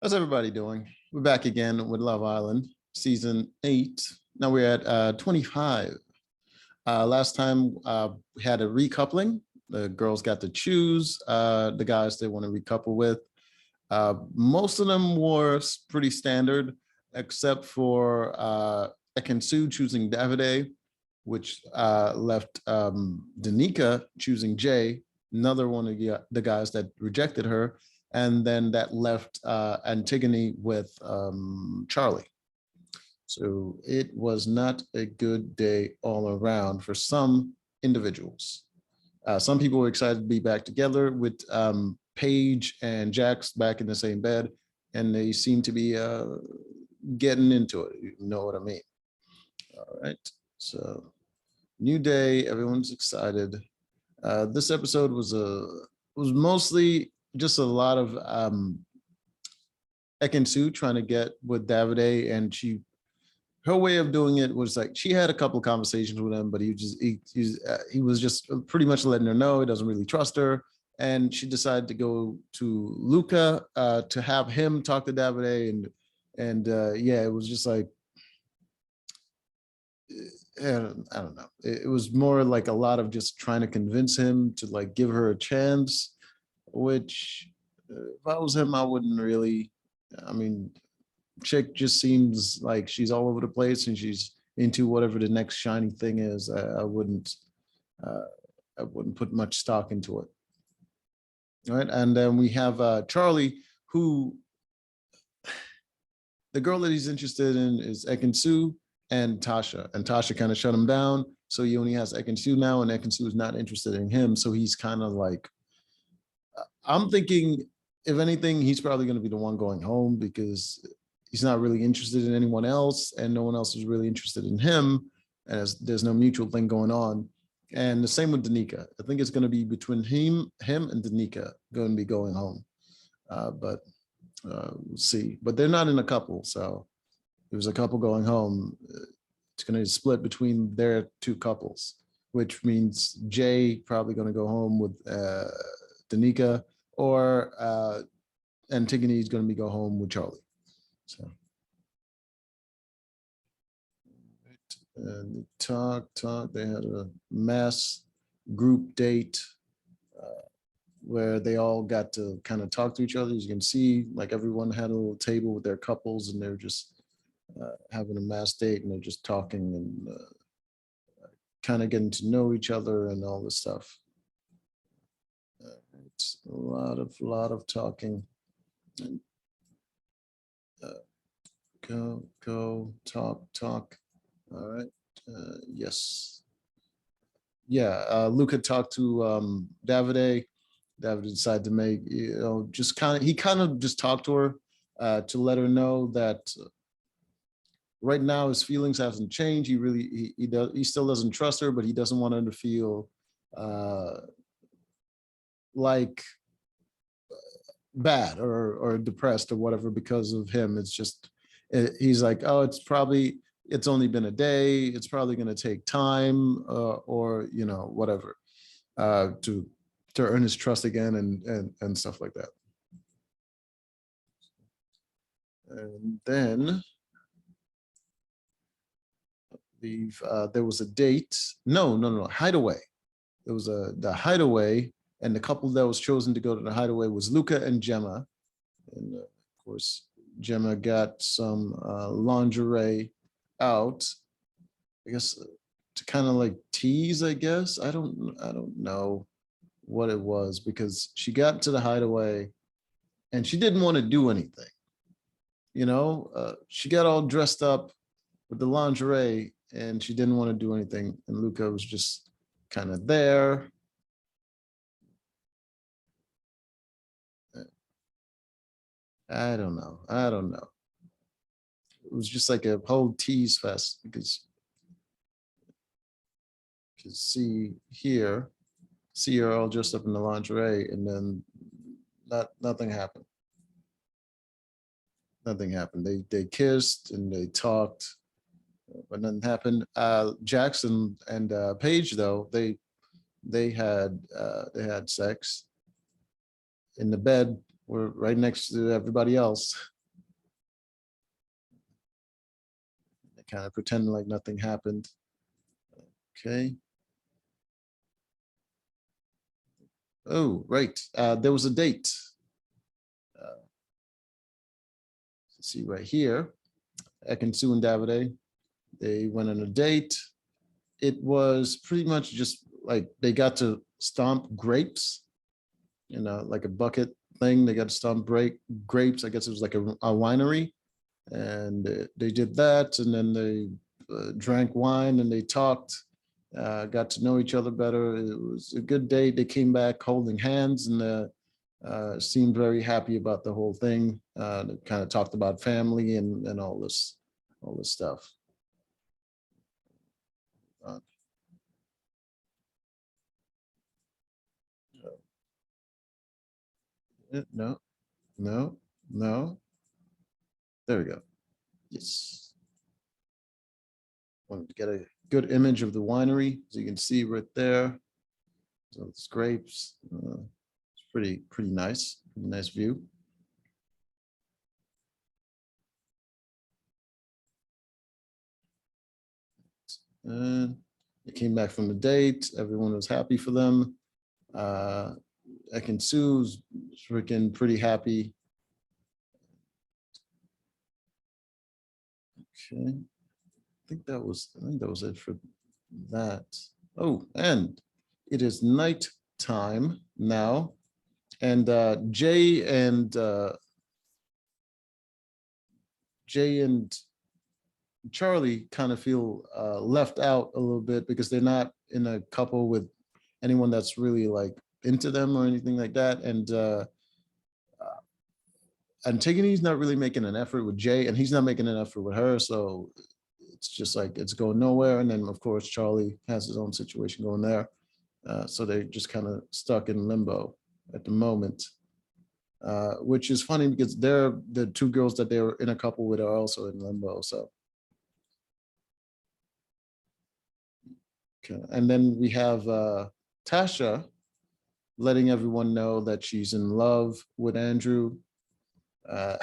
How's everybody doing? We're back again with Love Island, season 8. Now we're at 25. Last time we had a recoupling. The girls got to choose the guys they want to recouple with. Most of them were pretty standard, except for Ekin-Su choosing Davide, which left Danica choosing Jay, another one of the guys that rejected her. And then that left Antigone with Charlie. So it was not a good day all around for some individuals. Some people were excited to be back together with Paige and Jax back in the same bed, and they seem to be getting into it. You know what I mean? All right. So new day, everyone's excited. This episode was mostly just a lot of Ekin-Su trying to get with Davide, and her way of doing it was like she had a couple of conversations with him, but he was just pretty much letting her know he doesn't really trust her, and she decided to go to Luca to have him talk to Davide, and yeah, it was just like I don't know. It was more like a lot of just trying to convince him to like give her a chance, which if I was him, I wouldn't really. I mean, chick just seems like she's all over the place and she's into whatever the next shiny thing is. I wouldn't put much stock into it. All right, and then we have Charlie, who the girl that he's interested in is Ekin-Su and Tasha, and Tasha kind of shut him down. So he only has Ekin-Su now, and Ekin-Su is not interested in him. So he's kind of like, I'm thinking, if anything, he's probably going to be the one going home because he's not really interested in anyone else, and no one else is really interested in him, as there's no mutual thing going on. And the same with Danica. I think it's going to be between him and Danica going to be going home. But we'll see. But they're not in a couple, so if there's a couple going home, it's going to split between their two couples, which means Jay probably going to go home with Danica, or Antigone is going to go home with Charlie. So, and they talk. They had a mass group date where they all got to kind of talk to each other. As you can see, like everyone had a little table with their couples, and they're just having a mass date, and they're just talking and kind of getting to know each other and all this stuff. It's a lot of talking. And, go, talk. All right. Yes. Yeah. Luca talked to Davide. Davide decided to make, he kind of just talked to her to let her know that right now his feelings haven't changed. He still doesn't trust her, but he doesn't want her to feel like bad or depressed or whatever because of him. It's just, he's like, oh, it's only been a day. It's probably going to take time or, whatever to earn his trust again and stuff like that. And then there was a date. No, hideaway. There was the hideaway, and the couple that was chosen to go to the hideaway was Luca and Gemma. And of course, Gemma got some lingerie out, I guess, to kind of like tease, I guess. I don't know what it was, because she got to the hideaway and she didn't want to do anything. She got all dressed up with the lingerie and she didn't want to do anything. And Luca was just kind of there. I don't know. It was just like a whole tease fest, because you can see her all dressed up in the lingerie, and then nothing happened. Nothing happened. They kissed and they talked, but nothing happened. Jackson and Paige, though, they had sex in the bed, were right next to everybody else. kind of pretending like nothing happened. Okay. Oh, right. There was a date. See right here, Sue and Davide, they went on a date. It was pretty much just like they got to stomp grapes, like a bucket thing. They got to stomp grapes. I guess it was like a winery. And they did that. And then they drank wine and they talked, got to know each other better. It was a good date. They came back holding hands and seemed very happy about the whole thing. They kind of talked about family and all this stuff. No, no, no. There we go. Yes. Wanted to get a good image of the winery, as you can see right there. So it's grapes. It's pretty nice. Pretty nice view. And they came back from the date. Everyone was happy for them. Sue's freaking pretty happy. Okay. I think that was it for that. Oh, and it is night time now. And Jay and Charlie kind of feel left out a little bit because they're not in a couple with anyone that's really like into them or anything like that. And Antigone's not really making an effort with Jay, and he's not making an effort with her. So it's just like it's going nowhere. And then of course Charlie has his own situation going there. So they're just kind of stuck in limbo at the moment. Which is funny because they're the two girls that they were in a couple with are also in limbo. So okay. And then we have Tasha letting everyone know that she's in love with Andrew. I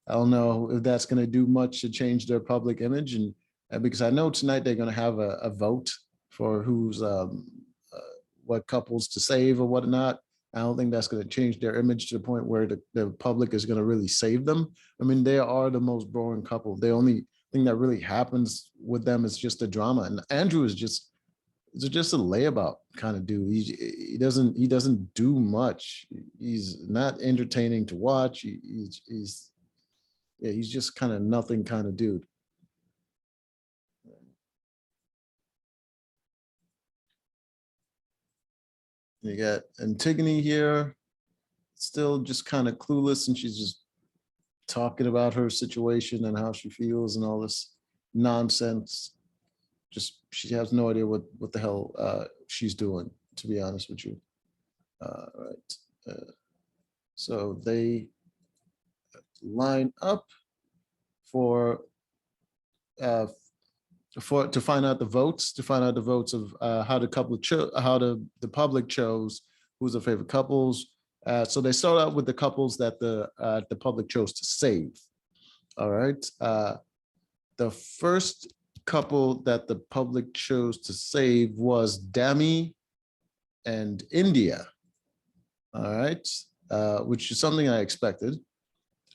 don't know if that's going to do much to change their public image, and because I know tonight they're going to have a vote for who's what couples to save or whatnot. I don't think that's going to change their image to the point where the public is going to really save them. I mean, they are the most boring couple. The only thing that really happens with them is just the drama. And Andrew is just a layabout kind of dude. He doesn't do much. He's not entertaining to watch. He's just kind of nothing kind of dude. You got Antigone here, still just kind of clueless, and she's just talking about her situation and how she feels and all this nonsense. Just she has no idea what the hell she's doing, to be honest with you. Right. So they line up for to find out the votes, of how the public chose who's their favorite couples. So they start out with the couples that the public chose to save. All right. The first couple that the public chose to save was Dami and India. All right. Which is something I expected.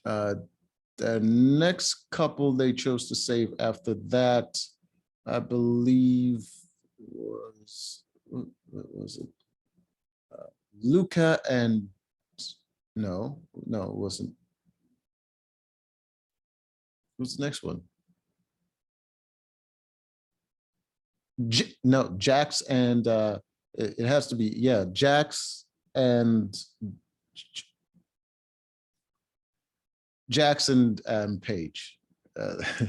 The next couple they chose to save after that, I believe was, what was it? Luca and, no, it wasn't. What's the next one? No, Jax and, it has to be, yeah, Jax and Jackson and Paige. Freaking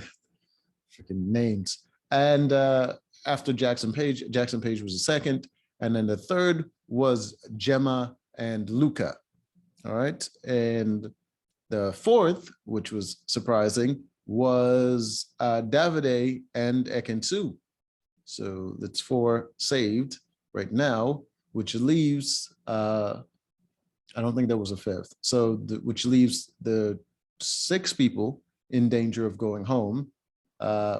names. And after Jackson Paige was the second. And then the third was Gemma and Luca. All right. And the fourth, which was surprising, was Davide and Sue. So that's 4 saved right now, which leaves, I don't think there was a 5th. So which leaves the 6 people in danger of going home.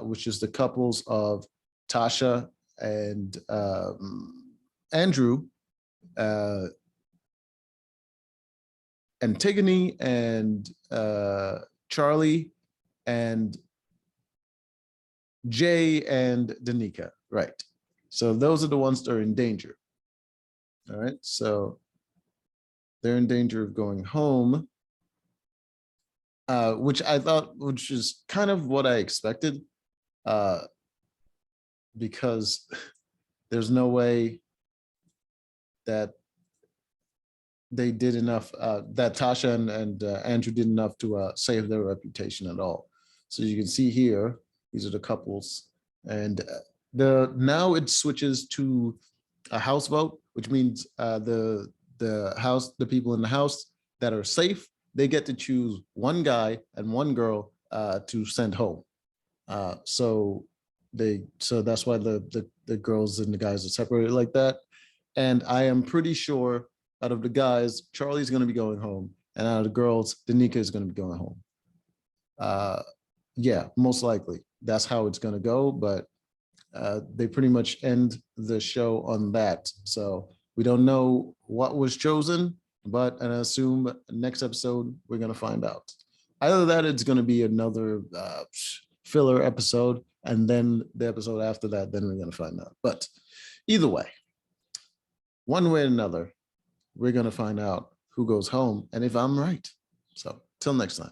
which is the couples of Tasha and Andrew, Antigone and Charlie, and Jay and Danica, right? So those are the ones that are in danger. All right, so they're in danger of going home, which I thought, which is kind of what I expected, because there's no way that they did enough, that Tasha and Andrew did enough to save their reputation at all. So you can see here, these are the couples, and now it switches to a house vote, which means the people in the house that are safe, they get to choose one guy and one girl to send home. So that's why the girls and the guys are separated like that. And I am pretty sure out of the guys, Charlie's going to be going home, and out of the girls, Danica is going to be going home. Yeah, most likely that's how it's going to go, but they pretty much end the show on that. So we don't know what was chosen, but I assume next episode we're going to find out. Either that, it's going to be another filler episode, and then the episode after that, then we're going to find out. But either way, one way or another, we're going to find out who goes home and if I'm right. So till next time.